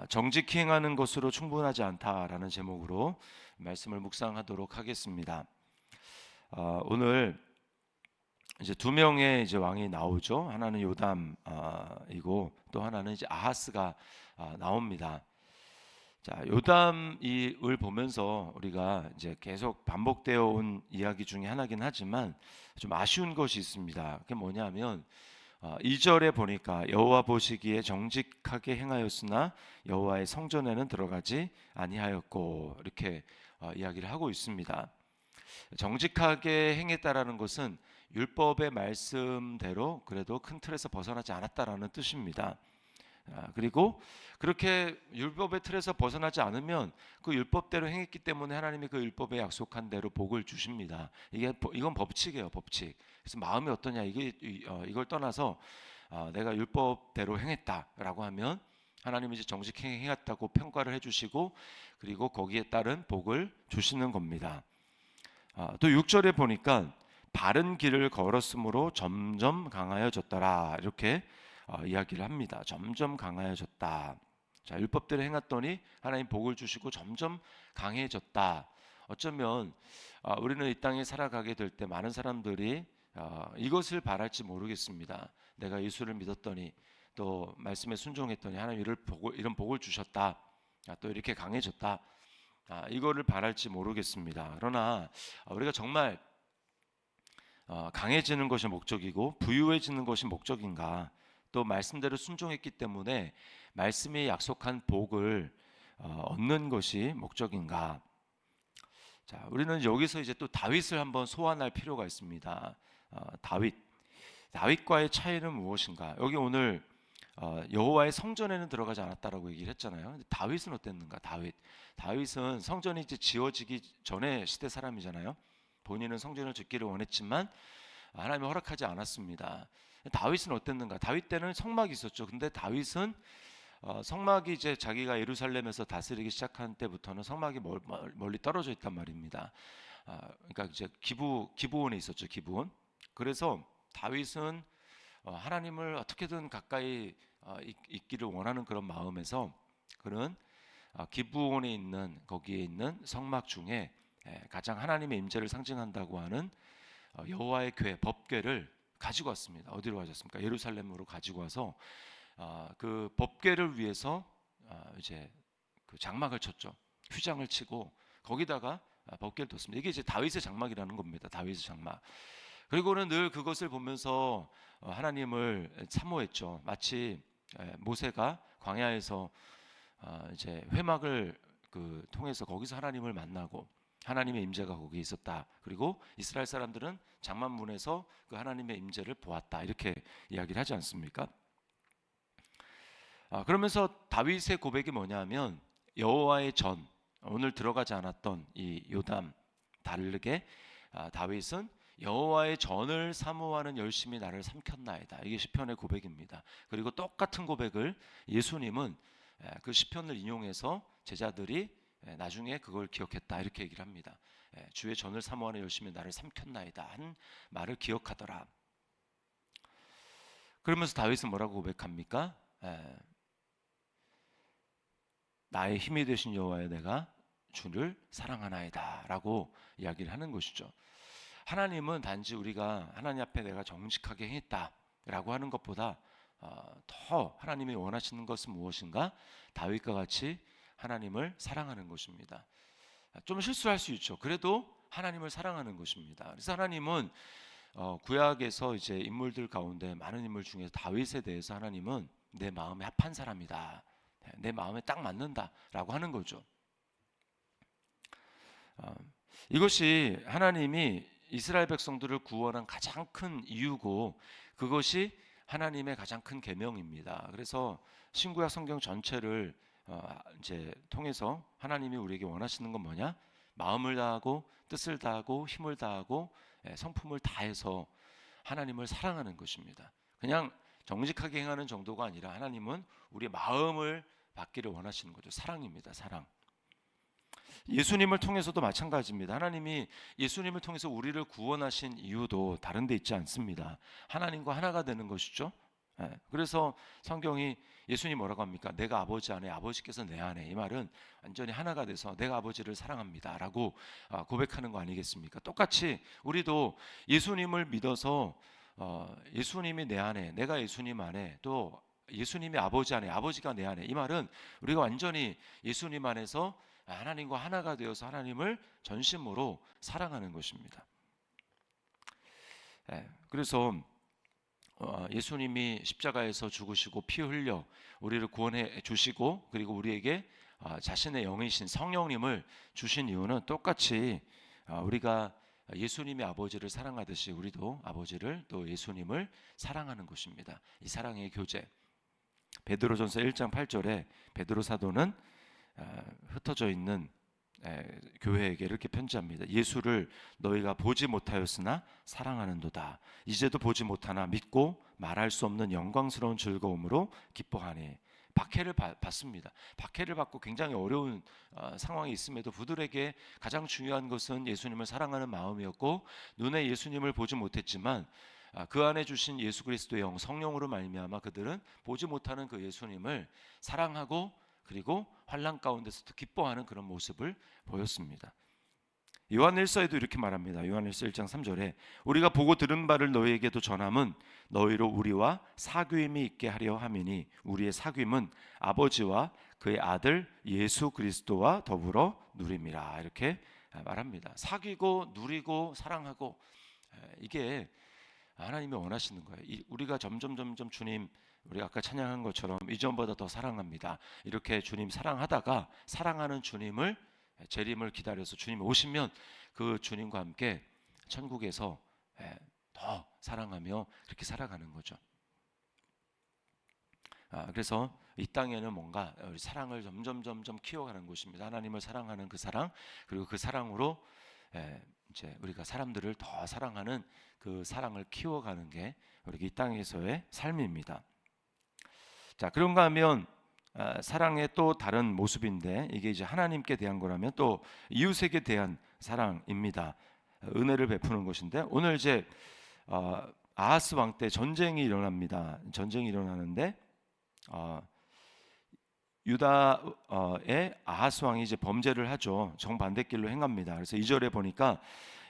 정직히 행하는 것으로 충분하지 않다라는 제목으로 말씀을 묵상하도록 하겠습니다. 오늘 이제 두 명의 이제 왕이 나오죠. 하나는 요담이고 또 하나는 이제 아하스가 나옵니다. 자, 요담을 보면서 우리가 이제 계속 반복되어 온 이야기 중에 하나긴 하지만 좀 아쉬운 것이 있습니다. 그게 뭐냐면 2절에 보니까 여호와 보시기에 정직하게 행하였으나 여호와의 성전에는 들어가지 아니하였고 이렇게 이야기를 하고 있습니다. 정직하게 행했다라는 것은 율법의 말씀대로 그래도 큰 틀에서 벗어나지 않았다라는 뜻입니다. 그리고 그렇게 율법의 틀에서 벗어나지 않으면 그 율법대로 행했기 때문에 하나님이 그 율법에 약속한 대로 복을 주십니다. 이건 법칙이에요, 법칙. 그래서 마음이 어떠냐 이걸 떠나서 내가 율법대로 행했다라고 하면 하나님이 이제 정직히 행했다고 평가를 해주시고 그리고 거기에 따른 복을 주시는 겁니다. 또 6절에 보니까 바른 길을 걸었으므로 점점 강하여졌더라 이렇게 이야기를 합니다. 점점 강하여졌다. 자, 율법대로 행했더니 하나님 복을 주시고 점점 강해졌다. 어쩌면 우리는 이 땅에 살아가게 될 때 많은 사람들이 이것을 바랄지 모르겠습니다. 내가 예수를 믿었더니 또 말씀에 순종했더니 하나님 이런 복을 주셨다. 또 이렇게 강해졌다. 이거를 바랄지 모르겠습니다. 그러나 우리가 정말 강해지는 것이 목적이고 부유해지는 것이 목적인가? 또 말씀대로 순종했기 때문에 말씀이 약속한 복을 얻는 것이 목적인가? 자, 우리는 여기서 이제 또 다윗을 한번 소환할 필요가 있습니다. 다윗과의 차이는 무엇인가? 여기 오늘 여호와의 성전에는 들어가지 않았다라고 얘기를 했잖아요. 근데 다윗은 어땠는가? 다윗은 성전이 이제 지어지기 전에 시대 사람이잖아요. 본인은 성전을 짓기를 원했지만 하나님이 허락하지 않았습니다. 다윗은 어땠는가? 다윗 때는 성막이 있었죠. 근데 다윗은 성막이 이제 자기가 예루살렘에서 다스리기 시작한 때부터는 성막이 멀리 떨어져 있단 말입니다. 그러니까 이제 기브온에 있었죠. 기브온. 그래서 다윗은 하나님을 어떻게든 가까이 있기를 원하는 그런 마음에서 그런 기브온에 있는 거기에 있는 성막 중에 가장 하나님의 임재를 상징한다고 하는 여호와의 궤, 법궤를 가지고 왔습니다. 어디로 가졌습니까? 예루살렘으로 가지고 와서 그 법궤를 위해서 이제 그 장막을 쳤죠. 휘장을 치고 거기다가 법궤를 뒀습니다. 이게 이제 다윗의 장막이라는 겁니다. 다윗의 장막. 그리고는 늘 그것을 보면서 하나님을 사모했죠. 마치 모세가 광야에서 이제 회막을 통해서 거기서 하나님을 만나고 하나님의 임재가 거기 있었다. 그리고 이스라엘 사람들은 장만문에서 그 하나님의 임재를 보았다. 이렇게 이야기를 하지 않습니까? 그러면서 다윗의 고백이 뭐냐면 여호와의 전, 오늘 들어가지 않았던 이 요담 다르게 다윗은 여호와의 전을 사모하는 열심히 나를 삼켰나이다. 이게 시편의 고백입니다. 그리고 똑같은 고백을 예수님은 그 시편을 인용해서 제자들이 나중에 그걸 기억했다 이렇게 얘기를 합니다. 주의 전을 사모하는 열심히 나를 삼켰나이다 한 말을 기억하더라. 그러면서 다윗은 뭐라고 고백합니까? 나의 힘이 되신 여호와여 내가 주를 사랑하나이다 라고 이야기를 하는 것이죠. 하나님은 단지 우리가 하나님 앞에 내가 정직하게 행했다 라고 하는 것보다 더 하나님이 원하시는 것은 무엇인가? 다윗과 같이 하나님을 사랑하는 것입니다. 좀 실수할 수 있죠. 그래도 하나님을 사랑하는 것입니다. 그래서 하나님은 구약에서 이제 인물들 가운데 많은 인물 중에서 다윗에 대해서 하나님은 내 마음에 합한 사람이다. 내 마음에 딱 맞는다라고 하는 거죠. 이것이 하나님이 이스라엘 백성들을 구원한 가장 큰 이유고 그것이 하나님의 가장 큰 계명입니다. 그래서 신구약 성경 전체를 이제 통해서 하나님이 우리에게 원하시는 건 뭐냐? 마음을 다하고 뜻을 다하고 힘을 다하고 성품을 다해서 하나님을 사랑하는 것입니다. 그냥 정직하게 행하는 정도가 아니라 하나님은 우리의 마음을 받기를 원하시는 거죠. 사랑입니다. 사랑. 예수님을 통해서도 마찬가지입니다. 하나님이 예수님을 통해서 우리를 구원하신 이유도 다른 데 있지 않습니다. 하나님과 하나가 되는 것이죠. 그래서 성경이 예수님 뭐라고 합니까? 내가 아버지 안에, 아버지께서 내 안에. 이 말은 완전히 하나가 돼서 내가 아버지를 사랑합니다라고 고백하는 거 아니겠습니까? 똑같이 우리도 예수님을 믿어서 예수님이 내 안에, 내가 예수님 안에, 또 예수님이 아버지 안에, 아버지가 내 안에. 이 말은 우리가 완전히 예수님 안에서 하나님과 하나가 되어서 하나님을 전심으로 사랑하는 것입니다. 그래서 예수님이 십자가에서 죽으시고 피 흘려 우리를 구원해 주시고, 그리고 우리에게 자신의 영이신 성령님을 주신 이유는 똑같이 우리가 예수님이 아버지를 사랑하듯이 우리도 아버지를, 또 예수님을 사랑하는 것입니다. 이 사랑의 교제. 베드로전서 1장 8절에 베드로 사도는 흩어져 있는 교회에게 이렇게 편지합니다. 예수를 너희가 보지 못하였으나 사랑하는도다. 이제도 보지 못하나 믿고 말할 수 없는 영광스러운 즐거움으로 기뻐하니. 박해를 받습니다. 박해를 받고 굉장히 어려운 상황이 있음에도 그들에게 가장 중요한 것은 예수님을 사랑하는 마음이었고, 눈에 예수님을 보지 못했지만 그 안에 주신 예수 그리스도의 영, 성령으로 말미암아 그들은 보지 못하는 그 예수님을 사랑하고, 그리고 환난 가운데서도 기뻐하는 그런 모습을 보였습니다. 요한일서에도 이렇게 말합니다. 요한일서 1장 3절에 우리가 보고 들은 바를 너희에게도 전함은 너희로 우리와 사귐이 있게 하려 함이니 우리의 사귐은 아버지와 그의 아들 예수 그리스도와 더불어 누림이라. 이렇게 말합니다. 사귀고 누리고 사랑하고, 이게 하나님이 원하시는 거예요. 우리가 점점 주님, 우리가 아까 찬양한 것처럼 이전보다 더 사랑합니다. 이렇게 주님 사랑하다가 사랑하는 주님을, 재림을 기다려서 주님 오시면 그 주님과 함께 천국에서 더 사랑하며 그렇게 살아가는 거죠. 그래서 이 땅에는 뭔가 우리 사랑을 점점 키워가는 곳입니다. 하나님을 사랑하는 그 사랑, 그리고 그 사랑으로 이제 우리가 사람들을 더 사랑하는 그 사랑을 키워가는 게 우리 이 땅에서의 삶입니다. 자, 그런가 하면 사랑의 또 다른 모습인데, 이게 이제 하나님께 대한 거라면 또 이웃에게 대한 사랑입니다. 은혜를 베푸는 것인데, 오늘 이제 아하스 왕 때 전쟁이 일어납니다. 전쟁이 일어나는데 유다의 아하스 왕이 이제 범죄를 하죠. 정반대 길로 행합니다. 그래서 2절에 보니까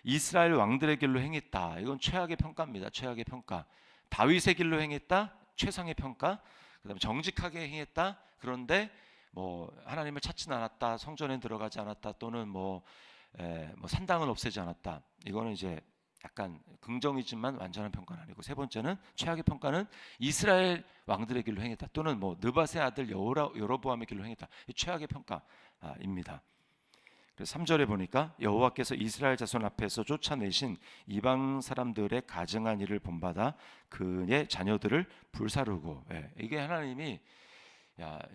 이스라엘 왕들의 길로 행했다. 이건 최악의 평가입니다. 최악의 평가. 다윗의 길로 행했다. 최상의 평가. 그다음에 정직하게 행했다. 그런데 뭐 하나님을 찾지는 않았다. 성전에 들어가지 않았다. 또는 뭐 산당을 없애지 않았다. 이거는 이제 약간 긍정이지만 완전한 평가는 아니고, 세 번째는 최악의 평가는 이스라엘 왕들의 길로 행했다. 또는 뭐 느밧의 아들 여로보암의 길로 행했다. 이 최악의 평가입니다. 그래서 3절에 보니까 여호와께서 이스라엘 자손 앞에서 쫓아내신 이방 사람들의 가증한 일을 본받아 그의 자녀들을 불사르고. 이게 하나님이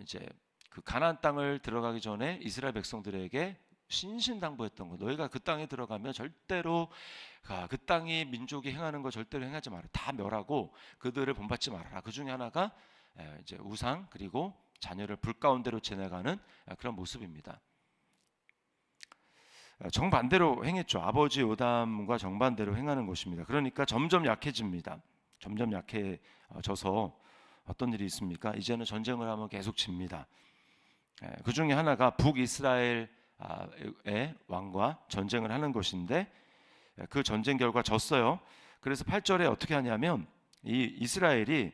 이제 그 가나안 땅을 들어가기 전에 이스라엘 백성들에게 신신당부했던 거. 너희가 그 땅에 들어가면 절대로 그 땅이 민족이 행하는 거 절대로 행하지 마라. 다 멸하고 그들을 본받지 말아라. 그 중에 하나가 이제 우상, 그리고 자녀를 불 가운데로 지나가는 그런 모습입니다. 정반대로 행했죠. 아버지 요담과 정반대로 행하는 것입니다. 그러니까 점점 약해집니다. 점점 약해져서 어떤 일이 있습니까? 이제는 전쟁을 하면 계속 집니다. 그 중에 하나가 북이스라엘의 왕과 전쟁을 하는 것인데, 그 전쟁 결과 졌어요. 그래서 8절에 어떻게 하냐면, 이 이스라엘이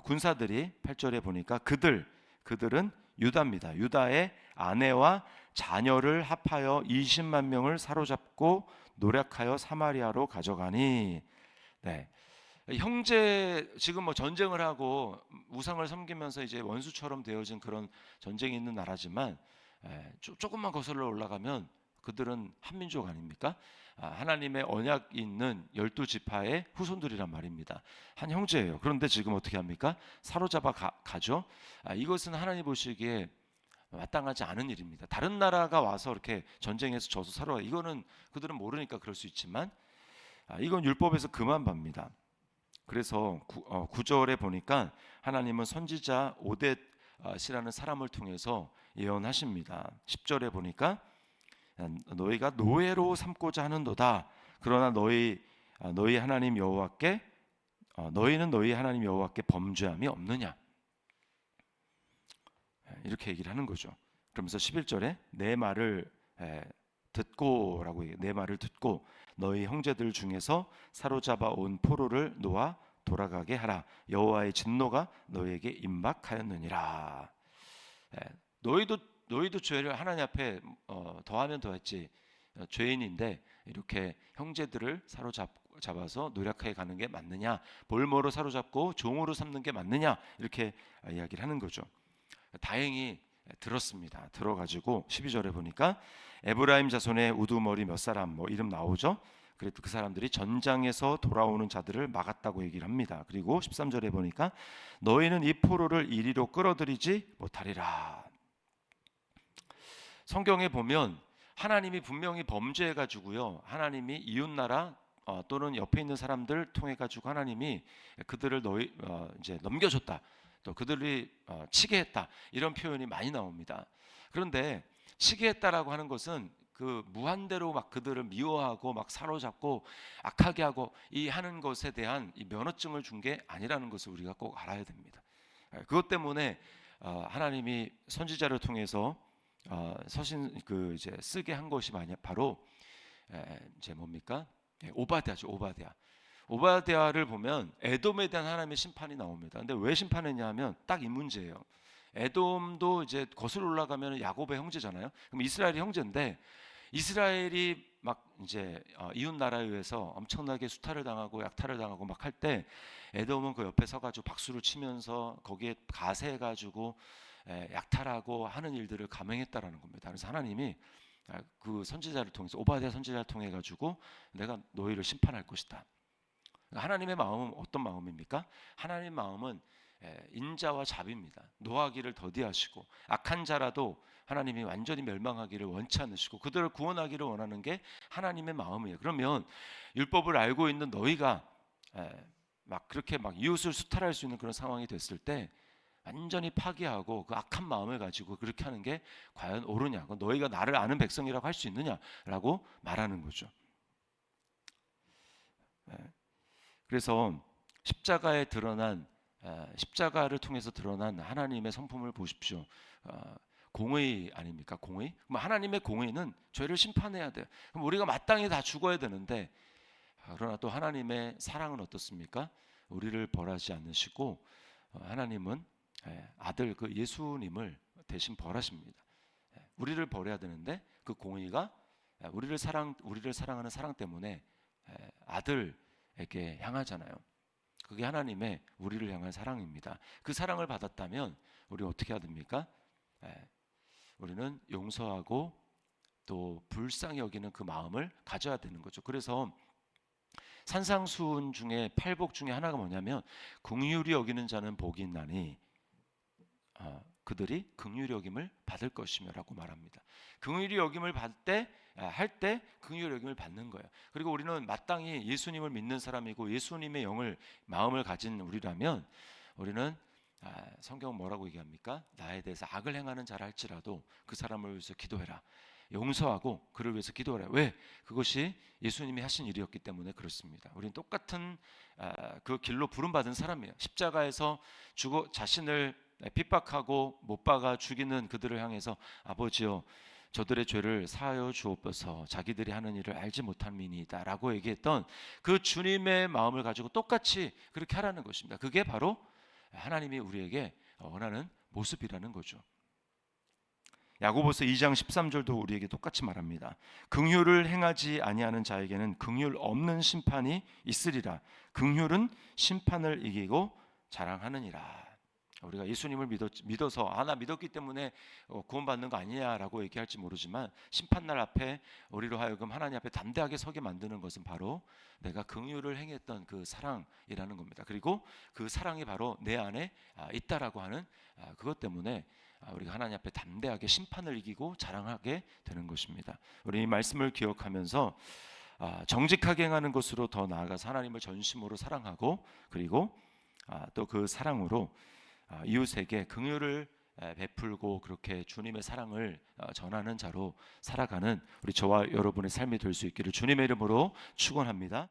군사들이 8절에 보니까 그들은 유다입니다. 유다의 아내와 자녀를 합하여 20만 명을 사로잡고 노략하여 사마리아로 가져가니. 형제, 지금 뭐 전쟁을 하고 우상을 섬기면서 이제 원수처럼 되어진 그런 전쟁이 있는 나라지만, 조금만 거슬러 올라가면 그들은 한민족 아닙니까? 하나님의 언약이 있는 12지파의 후손들이란 말입니다. 한 형제예요. 그런데 지금 어떻게 합니까? 사로잡아 가죠. 이것은 하나님 보시기에 마땅하지 않은 일입니다. 다른 나라가 와서 이렇게 전쟁에서 져서 살아가, 이거는 그들은 모르니까 그럴 수 있지만, 이건 율법에서 금한 바입니다. 그래서 9절에 보니까 하나님은 선지자 오뎃이라는 사람을 통해서 예언하십니다. 10절에 보니까 너희가 노예로 삼고자 하는도다. 그러나 너희 하나님 여호와께 너희는 너희 하나님 여호와께 범죄함이 없느냐, 이렇게 얘기를 하는 거죠. 그러면서 11절에 내 말을 듣고라고 얘기해요. 내 말을 듣고 너희 형제들 중에서 사로잡아 온 포로를 놓아 돌아가게 하라. 여호와의 진노가 너희에게 임박하였느니라. 너희도 죄를 하나님 앞에 더하면 더했지 죄인인데 이렇게 형제들을 사로잡아서 노력해 가는 게 맞느냐, 볼모로 사로잡고 종으로 삼는 게 맞느냐, 이렇게 이야기를 하는 거죠. 다행히 들었습니다. 들어가지고 12절에 보니까 에브라임 자손의 우두머리 몇 사람 뭐 이름 나오죠. 그래도 그 사람들이 전장에서 돌아오는 자들을 막았다고 얘기를 합니다. 그리고 13절에 보니까 너희는 이 포로를 이리로 끌어들이지 못하리라. 성경에 보면 하나님이 분명히 범죄해 가지고요, 하나님이 이웃나라 또는 옆에 있는 사람들 통해 가지고 하나님이 그들을 이제 넘겨줬다, 또 그들이 치게 했다, 이런 표현이 많이 나옵니다. 그런데 치게 했다라고 하는 것은 그 무한대로 막 그들을 미워하고 막 사로잡고 악하게 하고 이 하는 것에 대한 이 면허증을 준 게 아니라는 것을 우리가 꼭 알아야 됩니다. 그것 때문에 하나님이 선지자를 통해서 서신 그 이제 쓰게 한 것이 바로 이제 뭡니까? 오바댜죠. 오바댜를 보면 에돔에 대한 하나님의 심판이 나옵니다. 근데 왜 심판했냐면 딱 이 문제예요. 에돔도 이제 거슬러 올라가면 야곱의 형제잖아요. 그럼 이스라엘이 형제인데 이스라엘이 막 이제 이웃 나라에 의해서 엄청나게 수탈을 당하고 약탈을 당하고 막 할 때 에돔은 그 옆에 서가지고 박수를 치면서 거기에 가세해가지고 약탈하고 하는 일들을 감행했다라는 겁니다. 그래서 하나님이 그 선지자를 통해서 오바댜 선지자를 통해 가지고 내가 너희를 심판할 것이다. 하나님의 마음은 어떤 마음입니까? 하나님의 마음은 인자와 자비입니다. 노하기를 더디하시고 악한 자라도 하나님이 완전히 멸망하기를 원치 않으시고 그들을 구원하기를 원하는 게 하나님의 마음이에요. 그러면 율법을 알고 있는 너희가 막 그렇게 막 이웃을 수탈할 수 있는 그런 상황이 됐을 때 완전히 파괴하고 그 악한 마음을 가지고 그렇게 하는 게 과연 옳으냐고, 너희가 나를 아는 백성이라고 할 수 있느냐라고 말하는 거죠. 그래서 십자가를 통해서 드러난 하나님의 성품을 보십시오. 공의 아닙니까? 공의? 그럼 하나님의 공의는 죄를 심판해야 돼요. 그럼 우리가 마땅히 다 죽어야 되는데, 그러나 또 하나님의 사랑은 어떻습니까? 우리를 벌하지 않으시고 하나님은 아들 그 예수님을 대신 벌하십니다. 우리를 벌해야 되는데 그 공의가 우리를 사랑하는 사랑 때문에 아들에게 향하잖아요. 그게 하나님의 우리를 향한 사랑입니다. 그 사랑을 받았다면 우리 어떻게 해야 됩니까? 우리는 용서하고 또 불쌍히 여기는 그 마음을 가져야 되는 거죠. 그래서 산상수훈 중에 팔복 중에 하나가 뭐냐면 긍휼히 여기는 자는 복이 있나니 그들이 긍휼히 여김을 받을 것이며라고 말합니다. 긍휼히 여김을 할 때 긍휼히 여김을 받는 거예요. 그리고 우리는 마땅히 예수님을 믿는 사람이고 예수님의 마음을 가진 우리라면 우리는 성경은 뭐라고 얘기합니까? 나에 대해서 악을 행하는 자라 할지라도 그 사람을 위해서 기도해라. 용서하고 그를 위해서 기도하라. 왜? 그것이 예수님이 하신 일이었기 때문에 그렇습니다. 우리는 똑같은 그 길로 부름받은 사람이에요. 십자가에서 자신을 핍박하고 못 박아 죽이는 그들을 향해서 아버지여 저들의 죄를 사하여 주옵소서, 자기들이 하는 일을 알지 못함이니이다 라고 얘기했던 그 주님의 마음을 가지고 똑같이 그렇게 하라는 것입니다. 그게 바로 하나님이 우리에게 원하는 모습이라는 거죠. 야고보서 2장 13절도 우리에게 똑같이 말합니다. 긍휼을 행하지 아니하는 자에게는 긍휼 없는 심판이 있으리라. 긍휼은 심판을 이기고 자랑하느니라. 우리가 예수님을 믿어서 나 믿었기 때문에 구원받는 거 아니냐라고 얘기할지 모르지만 심판날 앞에 우리로 하여금 하나님 앞에 담대하게 서게 만드는 것은 바로 내가 긍휼을 행했던 그 사랑이라는 겁니다. 그리고 그 사랑이 바로 내 안에 있다라고 하는 그것 때문에 우리가 하나님 앞에 담대하게 심판을 이기고 자랑하게 되는 것입니다. 우리 이 말씀을 기억하면서 정직하게 행하는 것으로 더 나아가서 하나님을 전심으로 사랑하고 그리고 또 그 사랑으로 이웃에게 긍휼을 베풀고 그렇게 주님의 사랑을 전하는 자로 살아가는 우리 저와 여러분의 삶이 될 수 있기를 주님의 이름으로 축원합니다.